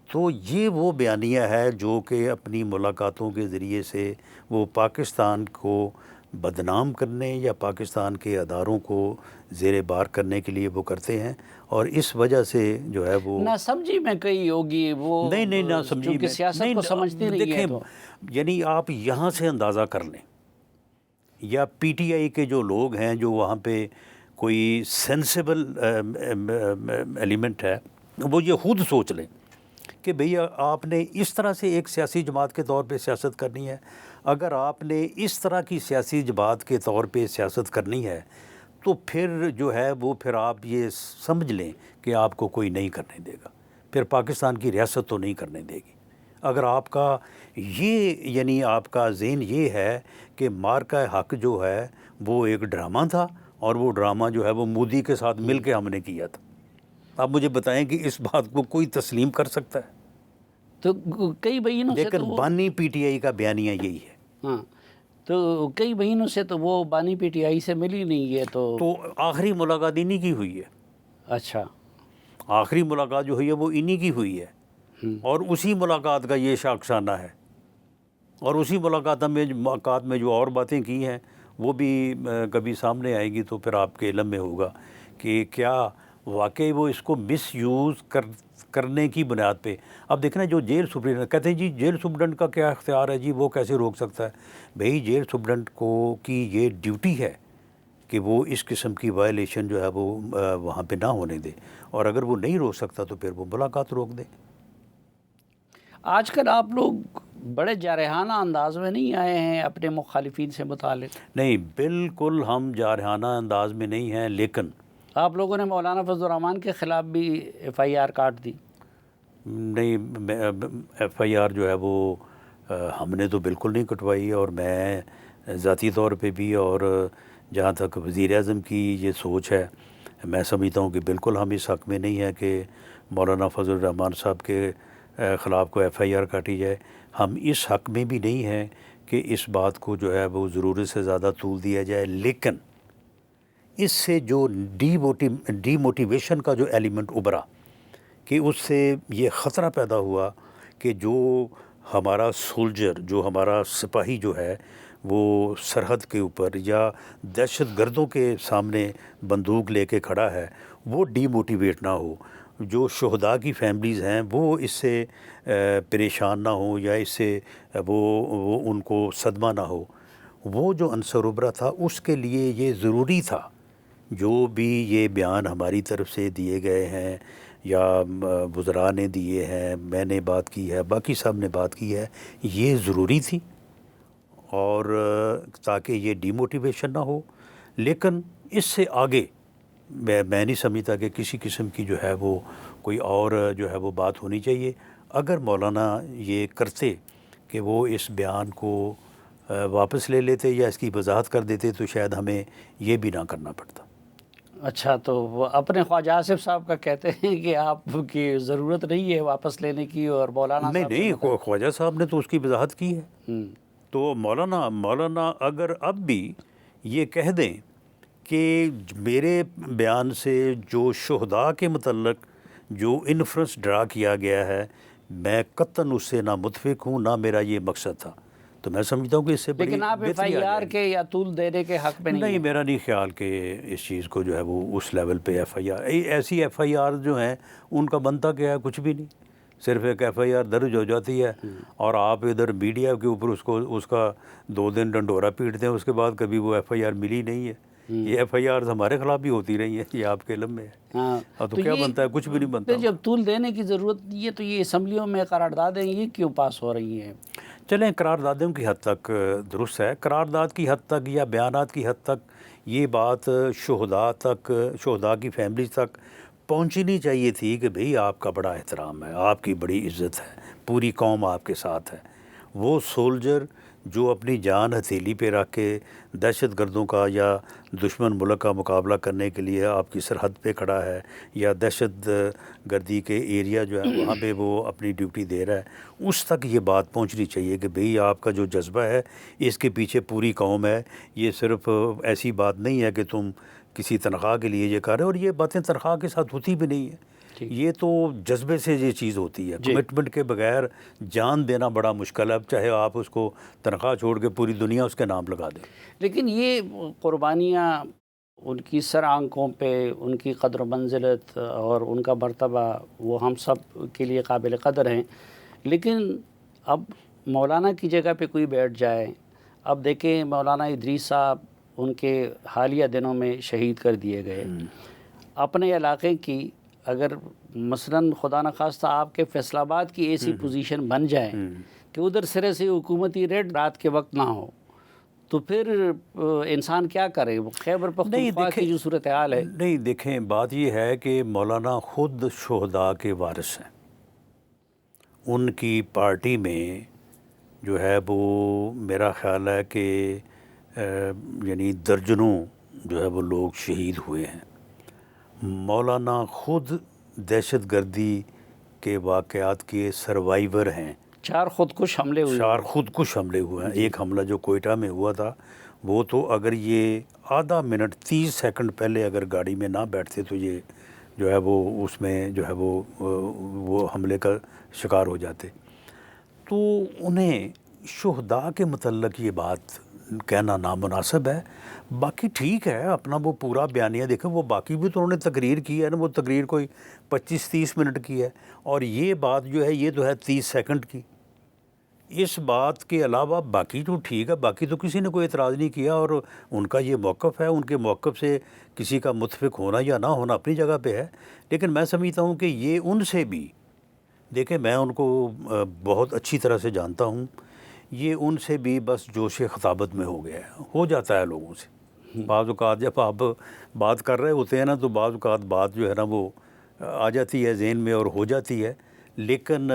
تو یہ وہ بیانیہ ہے جو کہ اپنی ملاقاتوں کے ذریعے سے وہ پاکستان کو بدنام کرنے یا پاکستان کے اداروں کو زیر بار کرنے کے لیے وہ کرتے ہیں. اور اس وجہ سے جو ہے وہ نہ سمجھی میں کئی ہوگی وہ نہیں نہ سمجھی کہ سیاست کو سمجھتی نہیں ہے. دیکھیں یعنی آپ یہاں سے اندازہ کر لیں, یا پی ٹی آئی کے جو لوگ ہیں جو وہاں پہ کوئی سینسیبل ایلیمنٹ ہے وہ یہ خود سوچ لیں کہ بھئی آپ نے اس طرح سے ایک سیاسی جماعت کے طور پہ سیاست کرنی ہے. اگر آپ نے اس طرح کی سیاسی جماعت کے طور پہ سیاست کرنی ہے تو پھر جو ہے وہ پھر آپ یہ سمجھ لیں کہ آپ کو کوئی نہیں کرنے دے گا. پھر پاکستان کی ریاست تو نہیں کرنے دے گی. اگر آپ کا یہ یعنی آپ کا ذہن یہ ہے کہ مارکہ حق جو ہے وہ ایک ڈرامہ تھا اور وہ ڈرامہ جو ہے وہ مودی کے ساتھ مل کے ہم نے کیا تھا, آپ مجھے بتائیں کہ اس بات کو کوئی تسلیم کر سکتا ہے؟ تو کئی بہنوں سے لیکن بانی پی ٹی آئی کا بیانیہ یہی ہے. ہاں, تو کئی بہنوں سے تو وہ بانی پی ٹی آئی سے ملی نہیں ہے. تو آخری ملاقات انہی کی ہوئی ہے. اچھا, آخری ملاقات جو ہوئی ہے وہ انہی کی ہوئی ہے, اور اسی ملاقات کا یہ شاخسانہ ہے. اور اسی ملاقات میں جو اور باتیں کی ہیں وہ بھی کبھی سامنے آئے گی تو پھر آپ کے علم میں ہوگا کہ کیا واقعی وہ اس کو مس یوز کرنے کی بنیاد پہ. اب دیکھنا جو جیل سپرنٹنڈنٹ کہتے ہیں جی جیل سپرنٹنڈنٹ کا کیا اختیار ہے, جی وہ کیسے روک سکتا ہے. بھئی جیل سپرنٹنڈنٹ کو کی یہ ڈیوٹی ہے کہ وہ اس قسم کی وائلیشن جو ہے وہ وہاں پہ نہ ہونے دے, اور اگر وہ نہیں روک سکتا تو پھر وہ ملاقات روک دے. آج کل آپ لوگ بڑے جارحانہ انداز میں نہیں آئے ہیں اپنے مخالفین سے متعلق؟ نہیں بالکل ہم جارحانہ انداز میں نہیں ہیں, لیکن آپ لوگوں نے مولانا فضل الرحمان کے خلاف بھی ایف آئی آر کاٹ دی. نہیں, ایف آئی آر جو ہے وہ ہم نے تو بالکل نہیں کٹوائی, اور میں ذاتی طور پہ بھی اور جہاں تک وزیر اعظم کی یہ سوچ ہے میں سمجھتا ہوں کہ بالکل ہم اس حق میں نہیں ہے کہ مولانا فضل الرحمان صاحب کے خلاف کو ایف آئی آر کاٹی جائے. ہم اس حق میں بھی نہیں ہیں کہ اس بات کو جو ہے وہ ضرورت سے زیادہ طول دیا جائے, لیکن اس سے جو ڈی موٹیویشن کا جو ایلیمنٹ ابھرا کہ اس سے یہ خطرہ پیدا ہوا کہ جو ہمارا سولجر, جو ہمارا سپاہی جو ہے وہ سرحد کے اوپر یا دہشت گردوں کے سامنے بندوق لے کے کھڑا ہے, وہ ڈی موٹیویٹ نہ ہو. جو شہداء کی فیملیز ہیں وہ اس سے پریشان نہ ہوں یا اس سے وہ ان کو صدمہ نہ ہو. وہ جو عنصر ابھرا تھا اس کے لیے یہ ضروری تھا. جو بھی یہ بیان ہماری طرف سے دیے گئے ہیں یا وزراء نے دیے ہیں, میں نے بات کی ہے, باقی سب نے بات کی ہے, یہ ضروری تھی, اور تاکہ یہ ڈی موٹیویشن نہ ہو. لیکن اس سے آگے میں نہیں سمجھتا کہ کسی قسم کی جو ہے وہ کوئی اور جو ہے وہ بات ہونی چاہیے. اگر مولانا یہ کرتے کہ وہ اس بیان کو واپس لے لیتے یا اس کی وضاحت کر دیتے تو شاید ہمیں یہ بھی نہ کرنا پڑتا۔ اچھا، تو وہ اپنے خواجہ آصف صاحب کا کہتے ہیں کہ آپ کی ضرورت نہیں ہے واپس لینے کی، اور مولانا نہیں صاحب نہیں، خواجہ صاحب نے تو اس کی وضاحت کی ہے۔ ہوں، تو مولانا اگر اب بھی یہ کہہ دیں کہ میرے بیان سے جو شہداء کے متعلق جو انفرنس ڈرا کیا گیا ہے، میں قطعاً اس سے نہ متفق ہوں، نہ میرا یہ مقصد تھا، تو میں سمجھتا ہوں کہ اس سے بڑی لیکن آپ ایف بہتری آئی آ آر جائے گی۔ کے یا طول دینے کے حق میں نہیں نہیں، ہیں؟ میرا نہیں خیال کہ اس چیز کو جو ہے وہ اس لیول پہ ایف آئی آر، ایسی ایف آئی آر جو ہیں ان کا بنتا کیا ہے؟ کچھ بھی نہیں، صرف ایک ایف آئی آر درج ہو جاتی ہے اور آپ ادھر میڈیا کے اوپر اس کا 2 دن ڈنڈورا پیٹتے ہیں، اس کے بعد کبھی وہ ایف آئی آر ملی نہیں ہے۔ یہ ایف آئی آر ہمارے خلاف بھی ہوتی رہی ہیں، یہ آپ کے علم میں ہے۔ ہاں، تو کیا بنتا ہے؟ کچھ بھی نہیں بنتا۔ پھر جب طول دینے کی ضرورت یہ تو یہ اسمبلیوں میں قراردادیں یہ کیوں پاس ہو رہی ہیں؟ چلیں، قراردادوں کی حد تک درست ہے، قرارداد کی حد تک یا بیانات کی حد تک یہ بات شہداء کی فیملی تک پہنچنی چاہیے تھی کہ بھئی آپ کا بڑا احترام ہے، آپ کی بڑی عزت ہے، پوری قوم آپ کے ساتھ ہے۔ وہ سولجر جو اپنی جان ہتھیلی پہ رکھ کے دہشت گردوں کا یا دشمن ملک کا مقابلہ کرنے کے لیے آپ کی سرحد پہ کھڑا ہے، یا دہشت گردی کے ایریا جو ہے وہاں پہ وہ اپنی ڈیوٹی دے رہا ہے، اس تک یہ بات پہنچنی چاہیے کہ بھئی آپ کا جو جذبہ ہے اس کے پیچھے پوری قوم ہے، یہ صرف ایسی بات نہیں ہے کہ تم کسی تنخواہ کے لیے یہ کر رہے ہو، اور یہ باتیں تنخواہ کے ساتھ ہوتی بھی نہیں ہیں، یہ تو جذبے سے یہ چیز ہوتی ہے۔ کمٹمنٹ کے بغیر جان دینا بڑا مشکل ہے، اب چاہے آپ اس کو تنخواہ چھوڑ کے پوری دنیا اس کے نام لگا دیں۔ لیکن یہ قربانیاں ان کی سر آنکھوں پہ، ان کی قدر و منزلت اور ان کا مرتبہ وہ ہم سب کے لیے قابل قدر ہیں، لیکن اب مولانا کی جگہ پہ کوئی بیٹھ جائے، اب دیکھیں مولانا ادریس صاحب ان کے حالیہ دنوں میں شہید کر دیے گئے، اپنے علاقے کی اگر مثلاً خدا نخواستہ آپ کے فیصل آباد کی ایسی پوزیشن بن جائے کہ ادھر سرے سے حکومتی ریٹ رات کے وقت نہ ہو، تو پھر انسان کیا کرے؟ خیبر پختونخوا کی جو صورتحال ہے۔ نہیں، دیکھیں، بات یہ ہے کہ مولانا خود شہداء کے وارث ہیں، ان کی پارٹی میں جو ہے وہ میرا خیال ہے کہ یعنی درجنوں جو ہے وہ لوگ شہید ہوئے ہیں۔ مولانا خود دہشت گردی کے واقعات کے سروائیور ہیں، 4 خودکش حملے ہوئے، 4 خودکش حملے ہوئے ہیں۔ ایک حملہ جو کوئٹہ میں ہوا تھا، وہ تو اگر یہ آدھا منٹ 30 سیکنڈ پہلے اگر گاڑی میں نہ بیٹھتے تو یہ جو ہے وہ اس میں جو ہے وہ حملے کا شکار ہو جاتے۔ تو انہیں شہداء کے متعلق یہ بات کہنا نامناسب ہے۔ باقی ٹھیک ہے، اپنا وہ پورا بیانیہ دیکھیں، وہ باقی بھی تو انہوں نے تقریر کی ہے نا، وہ تقریر کوئی 25-30 منٹ کی ہے، اور یہ بات جو ہے یہ تو ہے 30 سیکنڈ کی۔ اس بات کے علاوہ باقی تو ٹھیک ہے، باقی تو کسی نے کوئی اعتراض نہیں کیا، اور ان کا یہ موقف ہے، ان کے موقف سے کسی کا متفق ہونا یا نہ ہونا اپنی جگہ پہ ہے، لیکن میں سمجھتا ہوں کہ یہ ان سے بھی، دیکھیں میں ان کو بہت اچھی طرح سے جانتا ہوں، یہ ان سے بھی بس جوش خطابت میں ہو گیا ہے، ہو جاتا ہے لوگوں سے۔ بعض اوقات جب آپ بات کر رہے ہوتے ہیں نا تو بعض اوقات بات جو ہے نا وہ آ جاتی ہے ذہن میں اور ہو جاتی ہے، لیکن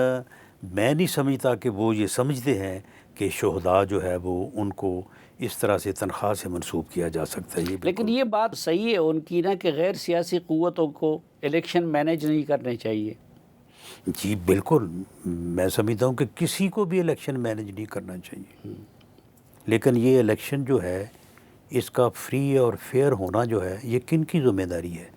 میں نہیں سمجھتا کہ وہ یہ سمجھتے ہیں کہ شہداء جو ہے وہ ان کو اس طرح سے تنخواہ سے منسوب کیا جا سکتا ہے۔ لیکن یہ بات صحیح ہے ان کی نا کہ غیر سیاسی قوتوں کو الیکشن مینیج نہیں کرنے چاہیے۔ جی بالکل، میں سمجھتا ہوں کہ کسی کو بھی الیکشن مینیج نہیں کرنا چاہیے، لیکن یہ الیکشن جو ہے اس کا فری اور فیئر ہونا جو ہے یہ کن کی ذمہ داری ہے؟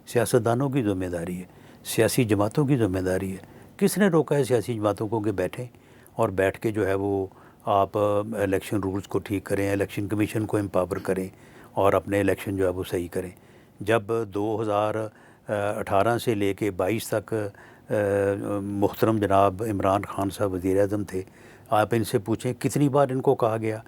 سیاستدانوں کی ذمہ داری ہے، سیاسی جماعتوں کی ذمہ داری ہے۔ کس نے روکا ہے سیاسی جماعتوں کو کہ بیٹھیں اور بیٹھ کے جو ہے وہ آپ الیکشن رولز کو ٹھیک کریں، الیکشن کمیشن کو امپاور کریں اور اپنے الیکشن جو ہے وہ صحیح کریں؟ جب 2018 سے لے کے 22 تک محترم جناب عمران خان صاحب وزیر اعظم تھے، آپ ان سے پوچھیں کتنی بار ان کو کہا گیا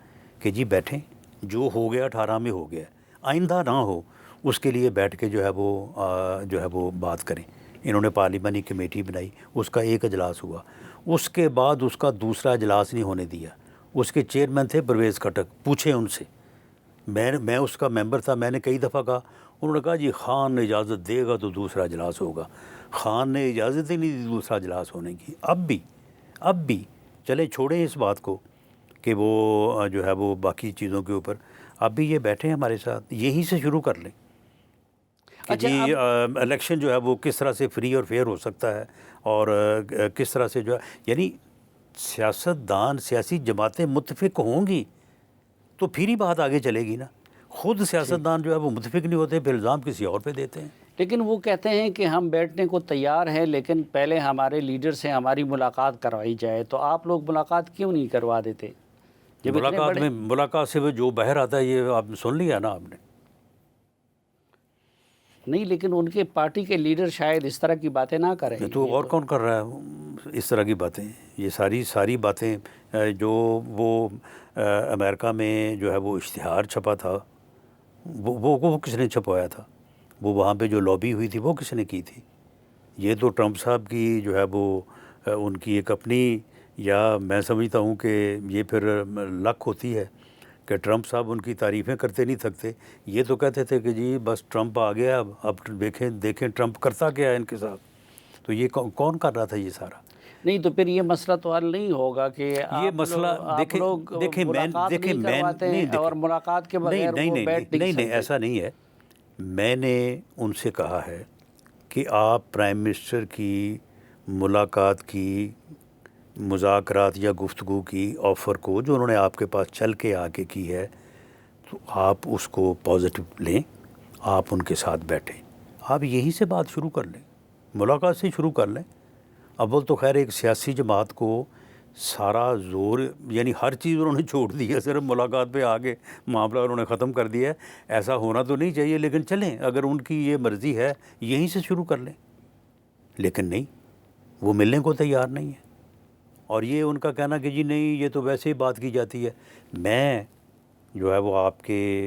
کہ جی بیٹھیں، جو ہو گیا 18 میں ہو گیا، آئندہ نہ ہو اس کے لیے بیٹھ کے جو ہے وہ بات کریں۔ انہوں نے پارلیمانی کمیٹی بنائی، اس کا ایک اجلاس ہوا، اس کے بعد اس کا دوسرا اجلاس نہیں ہونے دیا۔ اس کے چیئرمین تھے پرویز خٹک، پوچھیں ان سے، میں اس کا ممبر تھا، میں نے کئی دفعہ کہا، انہوں نے کہا جی خان نے اجازت دے گا تو دوسرا اجلاس ہوگا۔ خان نے اجازت ہی نہیں دی دوسرا اجلاس ہونے کی۔ اب بھی چلیں چھوڑیں اس بات کو، کہ وہ جو ہے وہ باقی چیزوں کے اوپر اب بھی یہ بیٹھے ہیں ہمارے ساتھ، یہیں سے شروع کر لیں کہ جی الیکشن جو ہے وہ کس طرح سے فری اور فیئر ہو سکتا ہے، اور کس طرح سے جو ہے، یعنی سیاست دان سیاسی جماعتیں متفق ہوں گی تو پھر ہی بات آگے چلے گی نا. خود سیاست دان جو ہے وہ متفق نہیں ہوتے، پھر الزام کسی اور پہ دیتے ہیں. لیکن وہ کہتے ہیں کہ ہم بیٹھنے کو تیار ہیں، لیکن پہلے ہمارے لیڈر سے ہماری ملاقات کروائی جائے. تو آپ لوگ ملاقات کیوں نہیں کروا دیتے؟ جب ملاقات سے وہ جو باہر آتا ہے یہ آپ نے سن لیا نا آپ نے. نہیں، لیکن ان کے پارٹی کے لیڈر شاید اس طرح کی باتیں نہ کریں. تو اور کون کر رہا ہے اس طرح کی باتیں؟ یہ ساری باتیں جو وہ امریکہ میں جو ہے وہ اشتہار چھپا تھا، وہ کس نے چھپوایا تھا؟ وہ وہاں پہ جو لابی ہوئی تھی وہ کس نے کی تھی؟ یہ تو ٹرمپ صاحب کی جو ہے وہ ان کی ایک اپنی، یا میں سمجھتا ہوں کہ یہ پھر لک ہوتی ہے کہ ٹرمپ صاحب ان کی تعریفیں کرتے نہیں تھکتے. یہ تو کہتے تھے کہ جی بس ٹرمپ آ گیا، اب دیکھیں ٹرمپ کرتا کیا ہے ان کے ساتھ. تو یہ کون کر رہا تھا یہ سارا؟ نہیں تو پھر یہ مسئلہ تو حل نہیں ہوگا کہ یہ مسئلہ دیکھیں اور ملاقات کے بغیر نہیں، ایسا نہیں ہے. میں نے ان سے کہا ہے کہ آپ پرائم منسٹر کی ملاقات کی، مذاکرات یا گفتگو کی آفر کو جو انہوں نے آپ کے پاس چل کے آ کے کی ہے، تو آپ اس کو پازیٹیو لیں، آپ ان کے ساتھ بیٹھیں، آپ یہیں سے بات شروع کر لیں، ملاقات سے شروع کر لیں. اول تو خیر ایک سیاسی جماعت کو سارا زور، یعنی ہر چیز انہوں نے چھوڑ دی ہے، صرف ملاقات پہ آگے معاملہ انہوں نے ختم کر دیا ہے. ایسا ہونا تو نہیں چاہیے، لیکن چلیں اگر ان کی یہ مرضی ہے یہیں سے شروع کر لیں. لیکن نہیں، وہ ملنے کو تیار نہیں ہے. اور یہ ان کا کہنا کہ جی نہیں یہ تو ویسے ہی بات کی جاتی ہے. میں جو ہے وہ آپ کے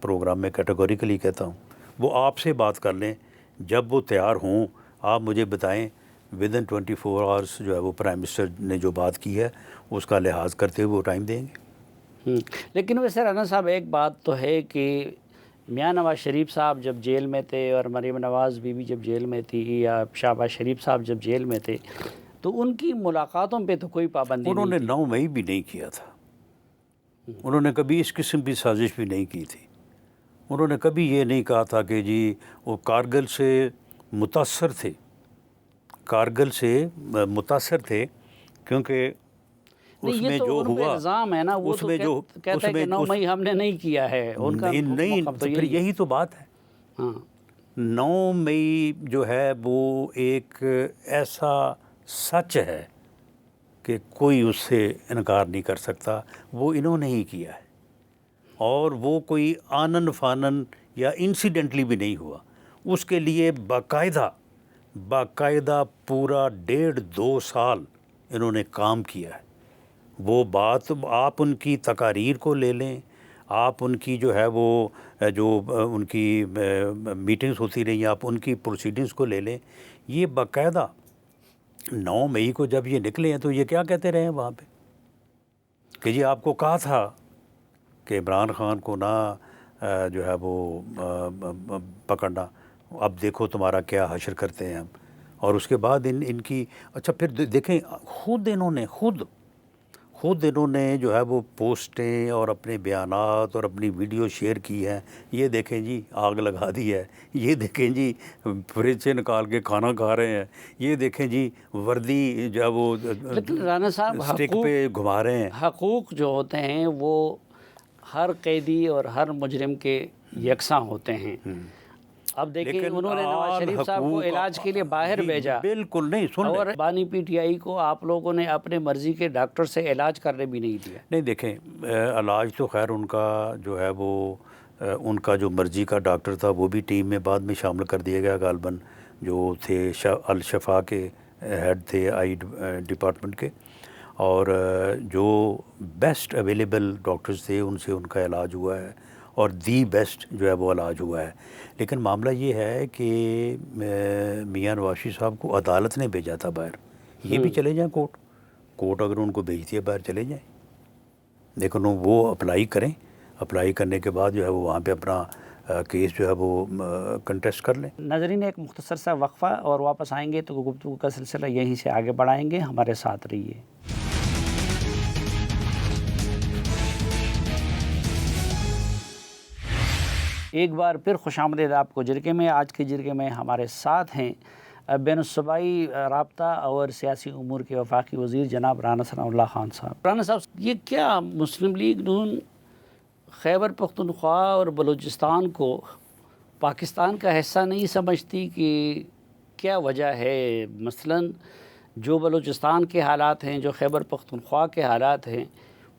پروگرام میں کیٹیگوریکلی کہتا ہوں وہ آپ سے بات کر لیں، جب وہ تیار ہوں آپ مجھے بتائیں. ودن 24 آورس جو ہے وہ پرائم منسٹر نے جو بات کی ہے اس کا لحاظ کرتے ہوئے وہ ٹائم دیں گے. لیکن ویسے رانا صاحب ایک بات تو ہے کہ میاں نواز شریف صاحب جب جیل میں تھے اور مریم نواز بی بی جب جیل میں تھی، یا شہباز شریف صاحب جب جیل میں تھے، تو ان کی ملاقاتوں پہ تو کوئی پابندی انہوں نے 9 مئی بھی نہیں کیا تھا. انہوں نے کبھی اس قسم کی سازش بھی نہیں کی تھی. انہوں نے کبھی یہ نہیں کہا تھا کہ جی وہ کارگل سے متاثر تھے، کیونکہ اس میں جو ہوا الزام ہے نا، وہ تو کہتے ہیں کہ 9 مئی ہم نے نہیں کیا ہے. نہیں پھر یہی تو بات ہے. 9 مئی جو ہے وہ ایک ایسا سچ ہے کہ کوئی اس سے انکار نہیں کر سکتا. وہ انہوں نے ہی کیا ہے، اور وہ کوئی آنن فانن یا انسیڈنٹلی بھی نہیں ہوا. اس کے لیے باقاعدہ پورا 1.5-2 سال انہوں نے کام کیا ہے. وہ بات آپ ان کی تقاریر کو لے لیں، آپ ان کی جو ہے وہ جو ان کی میٹنگز ہوتی رہی، آپ ان کی پروسیڈنگز کو لے لیں. یہ باقاعدہ 9 مئی کو جب یہ نکلے ہیں تو یہ کیا کہتے رہے ہیں وہاں پہ کہ جی آپ کو کہا تھا کہ عمران خان کو نہ جو ہے وہ پکڑنا، اب دیکھو تمہارا کیا حشر کرتے ہیں ہم. اور اس کے بعد ان کی اچھا پھر دیکھیں خود انہوں نے جو ہے وہ پوسٹیں اور اپنے بیانات اور اپنی ویڈیو شیئر کی ہیں. یہ دیکھیں جی آگ لگا دی ہے، یہ دیکھیں جی فریج سے نکال کے کھانا کھا رہے ہیں، یہ دیکھیں جی وردی جو ہے وہ لیکن رانا صاحب اسٹک پہ گھما رہے ہیں. حقوق جو ہوتے ہیں وہ ہر قیدی اور ہر مجرم کے یکساں ہوتے ہیں. اب دیکھیں انہوں نے نواز شریف صاحب کو علاج کے لیے باہر بھیجا، بالکل نہیں سن اور بانی پی ٹی آئی کو آپ لوگوں نے اپنے مرضی کے ڈاکٹر سے علاج کرنے بھی نہیں دیا. نہیں دیکھیں علاج تو خیر ان کا جو ہے وہ ان کا جو مرضی کا ڈاکٹر تھا وہ بھی ٹیم میں بعد میں شامل کر دیا گیا. غالباً جو تھے الشفا کے ہیڈ تھے آئی ڈپارٹمنٹ کے، اور جو بیسٹ اویلیبل ڈاکٹرز تھے ان سے ان کا علاج ہوا ہے، اور دی بیسٹ جو ہے وہ علاج ہوا ہے. لیکن معاملہ یہ ہے کہ میاں نواز شریف صاحب کو عدالت نے بھیجا تھا باہر. یہ بھی چلے جائیں کورٹ اگر ان کو بھیجتی ہے باہر چلے جائیں، لیکن وہ اپلائی کریں. اپلائی کرنے کے بعد جو ہے وہ وہاں پہ اپنا کیس جو ہے وہ کنٹیسٹ کر لیں. ناظرین ایک مختصر سا وقفہ اور واپس آئیں گے تو گفتگو کا سلسلہ یہیں سے آگے بڑھائیں گے. ہمارے ساتھ رہیے. ایک بار پھر خوش آمدید آپ کو جرگے میں. آج کے جرگے میں ہمارے ساتھ ہیں بین الصوبائی رابطہ اور سیاسی امور کے وفاقی وزیر جناب رانا ثناء اللہ خان صاحب. رانا صاحب، یہ کیا مسلم لیگ نون خیبر پختونخوا اور بلوچستان کو پاکستان کا حصہ نہیں سمجھتی کہ کیا وجہ ہے؟ مثلاً جو بلوچستان کے حالات ہیں، جو خیبر پختونخوا کے حالات ہیں،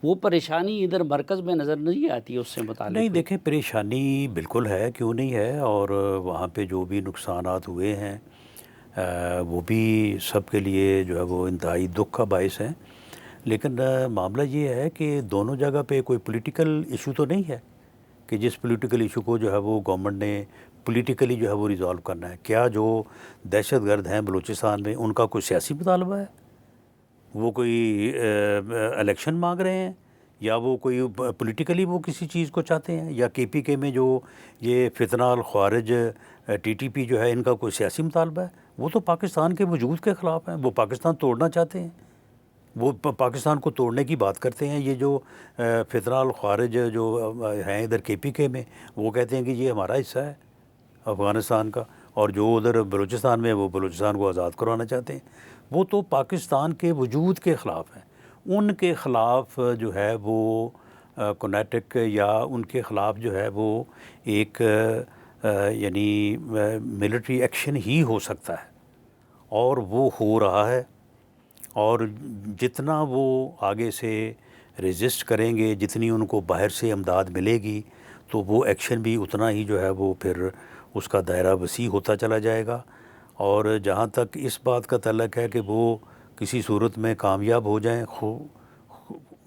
وہ پریشانی ادھر مرکز میں نظر نہیں آتی اس سے متعلق؟ نہیں، دیکھیں پریشانی بالکل ہے، کیوں نہیں ہے، اور وہاں پہ جو بھی نقصانات ہوئے ہیں وہ بھی سب کے لیے جو ہے وہ انتہائی دکھ کا باعث ہیں. لیکن معاملہ یہ ہے کہ دونوں جگہ پہ کوئی پولیٹیکل ایشو تو نہیں ہے کہ جس پولیٹیکل ایشو کو جو ہے وہ گورنمنٹ نے پولیٹیکلی جو ہے وہ ریزالو کرنا ہے. کیا جو دہشت گرد ہیں بلوچستان میں ان کا کوئی سیاسی مطالبہ ہے؟ وہ کوئی الیکشن مانگ رہے ہیں، یا وہ کوئی پولیٹیکلی وہ کسی چیز کو چاہتے ہیں؟ یا کے پی کے میں جو یہ فتنہ الخوارج ٹی ٹی پی جو ہے ان کا کوئی سیاسی مطالبہ ہے؟ وہ تو پاکستان کے وجود کے خلاف ہیں، وہ پاکستان توڑنا چاہتے ہیں، وہ پاکستان کو توڑنے کی بات کرتے ہیں. یہ جو فتنہ الخوارج جو ہیں ادھر کے پی کے میں، وہ کہتے ہیں کہ یہ ہمارا حصہ ہے افغانستان کا، اور جو ادھر بلوچستان میں وہ بلوچستان کو آزاد کروانا چاہتے ہیں. وہ تو پاکستان کے وجود کے خلاف ہیں. ان کے خلاف جو ہے وہ کونیٹک یا ان کے خلاف جو ہے وہ ایک یعنی ملٹری ایکشن ہی ہو سکتا ہے، اور وہ ہو رہا ہے. اور جتنا وہ آگے سے ریزسٹ کریں گے، جتنی ان کو باہر سے امداد ملے گی، تو وہ ایکشن بھی اتنا ہی جو ہے وہ پھر اس کا دائرہ وسیع ہوتا چلا جائے گا. اور جہاں تک اس بات کا تعلق ہے کہ وہ کسی صورت میں کامیاب ہو جائیں،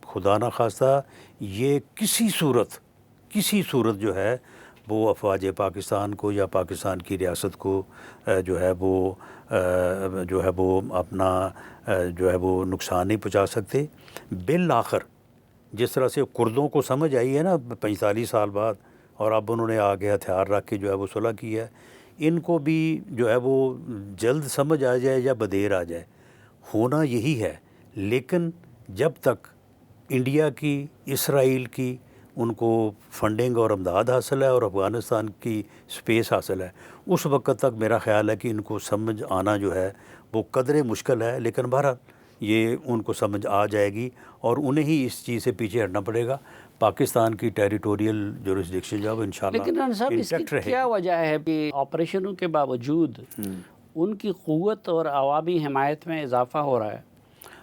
خدا نہ خواستہ یہ کسی صورت جو ہے وہ افواج پاکستان کو یا پاکستان کی ریاست کو جو ہے وہ اپنا جو ہے وہ نقصان نہیں پہنچا سکتے. بالآخر جس طرح سے کردوں کو سمجھ آئی ہے نا 45 سال بعد، اور اب انہوں نے آگے ہتھیار رکھ کے جو ہے وہ صلح کی ہے، ان کو بھی جو ہے وہ جلد سمجھ آ جائے یا بدیر آ جائے، ہونا یہی ہے. لیکن جب تک انڈیا کی، اسرائیل کی ان کو فنڈنگ اور امداد حاصل ہے اور افغانستان کی سپیس حاصل ہے، اس وقت تک میرا خیال ہے کہ ان کو سمجھ آنا جو ہے وہ قدرے مشکل ہے. لیکن بہرحال یہ ان کو سمجھ آ جائے گی، اور انہیں ہی اس چیز سے پیچھے ہٹنا پڑے گا. پاکستان کی ٹیریٹوریل جورسڈکشن جو ہے وہ انشاءاللہ لیکن رانا صاحب، اس کی کیا وجہ ہے کہ آپریشنوں کے باوجود ان کی قوت اور عوامی حمایت میں اضافہ ہو رہا ہے؟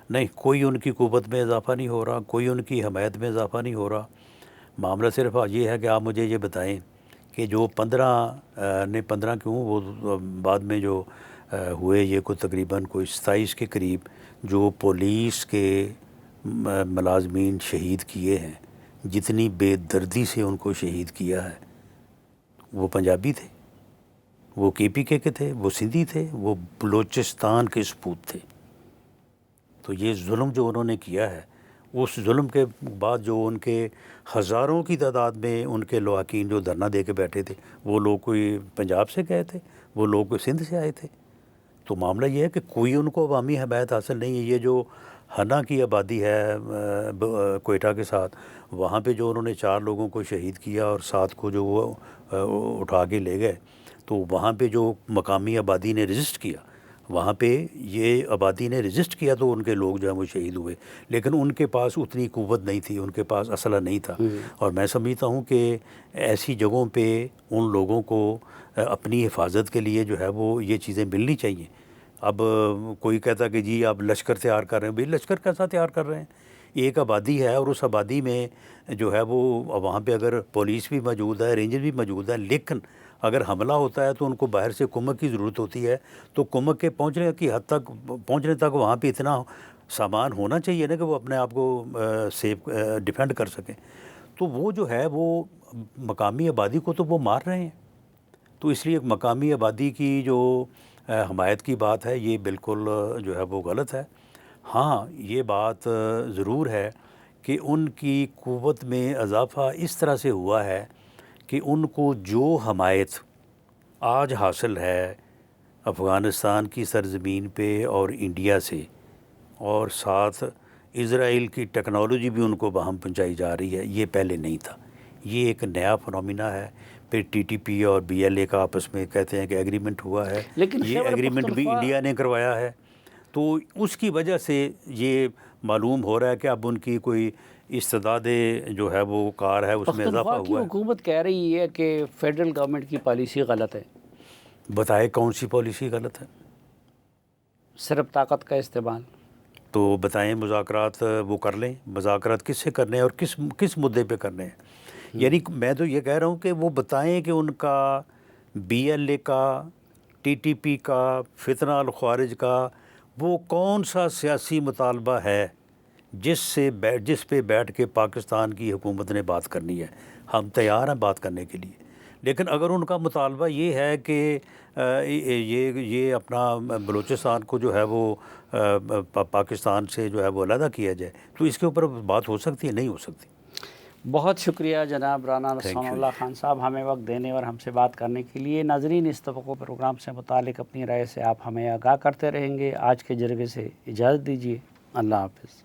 نہیں، کوئی ان کی قوت میں اضافہ نہیں ہو رہا، کوئی ان کی حمایت میں اضافہ نہیں ہو رہا. معاملہ صرف یہ ہے کہ آپ مجھے یہ بتائیں کہ جو 15 کیوں، وہ بعد میں جو ہوئے یہ کوئی تقریباً کوئی 27 کے قریب جو پولیس کے ملازمین شہید کیے ہیں، جتنی بے دردی سے ان کو شہید کیا ہے، وہ پنجابی تھے، وہ کے پی کے تھے، وہ سندھی تھے، وہ بلوچستان کے سپوت تھے. تو یہ ظلم جو انہوں نے کیا ہے، اس ظلم کے بعد جو ان کے ہزاروں کی تعداد میں ان کے لواحقین جو دھرنا دے کے بیٹھے تھے، وہ لوگ کوئی پنجاب سے گئے تھے، وہ لوگ کوئی سندھ سے آئے تھے. تو معاملہ یہ ہے کہ کوئی ان کو عوامی حمایت حاصل نہیں ہے. یہ جو ہنا کی آبادی ہے کوئٹہ کے ساتھ، وہاں پہ جو انہوں نے 4 لوگوں کو شہید کیا اور 7 کو جو وہ اٹھا کے لے گئے، تو وہاں پہ جو مقامی آبادی نے رجسٹ کیا، وہاں پہ یہ آبادی نے رجسٹ کیا تو ان کے لوگ جو ہیں وہ شہید ہوئے. لیکن ان کے پاس اتنی قوت نہیں تھی، ان کے پاس اسلحہ نہیں تھا. اور میں سمجھتا ہوں کہ ایسی جگہوں پہ ان لوگوں کو اپنی حفاظت کے لیے جو ہے وہ یہ چیزیں ملنی چاہیے. اب کوئی کہتا کہ جی آپ لشکر تیار کر رہے ہیں، بھئی لشکر کیسا تیار کر رہے ہیں؟ ایک آبادی ہے، اور اس آبادی میں جو ہے وہ وہاں پہ اگر پولیس بھی موجود ہے، رینجر بھی موجود ہے، لیکن اگر حملہ ہوتا ہے تو ان کو باہر سے کمک کی ضرورت ہوتی ہے. تو کمک کے پہنچنے تک وہاں پہ اتنا سامان ہونا چاہیے نا کہ وہ اپنے آپ کو سیف ڈیفینڈ کر سکیں. تو وہ جو ہے وہ مقامی آبادی کو تو وہ مار رہے ہیں. تو اس لیے مقامی آبادی کی جو حمایت کی بات ہے، یہ بالکل جو ہے وہ غلط ہے. ہاں، یہ بات ضرور ہے کہ ان کی قوت میں اضافہ اس طرح سے ہوا ہے کہ ان کو جو حمایت آج حاصل ہے افغانستان کی سرزمین پہ اور انڈیا سے، اور ساتھ اسرائیل کی ٹیکنالوجی بھی ان کو باہم پہنچائی جا رہی ہے، یہ پہلے نہیں تھا. یہ ایک نیا فنومینا ہے. پھر ٹی ٹی پی اور بی ایل اے کا آپس میں کہتے ہیں کہ ایگریمنٹ ہوا ہے، لیکن یہ خیبر ایگریمنٹ بھی پختونخوا انڈیا نے کروایا ہے، تو اس کی وجہ سے یہ معلوم ہو رہا ہے کہ اب ان کی کوئی استداد جو ہے وہ کار ہے اس میں اضافہ پختونخوا کی ہوا ہے۔ حکومت کہہ رہی ہے کہ فیڈرل گورنمنٹ کی پالیسی غلط ہے، بتائے کون سی پالیسی غلط ہے؟ صرف طاقت کا استعمال۔ تو بتائیں، مذاکرات وہ کر لیں، مذاکرات کس سے کرنے ہیں اور کس مدعے پہ کرنے ہیں؟ یعنی میں تو یہ کہہ رہا ہوں کہ وہ بتائیں کہ ان کا بی ایل اے کا، ٹی ٹی پی کا، فتنہ الخوارج کا وہ کون سا سیاسی مطالبہ ہے جس پہ بیٹھ کے پاکستان کی حکومت نے بات کرنی ہے۔ ہم تیار ہیں بات کرنے کے لیے، لیکن اگر ان کا مطالبہ یہ ہے کہ یہ اپنا بلوچستان کو جو ہے وہ پاکستان سے جو ہے وہ علیحدہ کیا جائے، تو اس کے اوپر بات ہو سکتی ہے؟ نہیں ہو سکتی۔ بہت شکریہ جناب رانا تھینک رسول یو۔ اللہ خان صاحب، ہمیں وقت دینے اور ہم سے بات کرنے کے لیے۔ ناظرین، اس توقع پروگرام سے متعلق اپنی رائے سے آپ ہمیں آگاہ کرتے رہیں گے۔ آج کے جرگے سے اجازت دیجیے، اللہ حافظ۔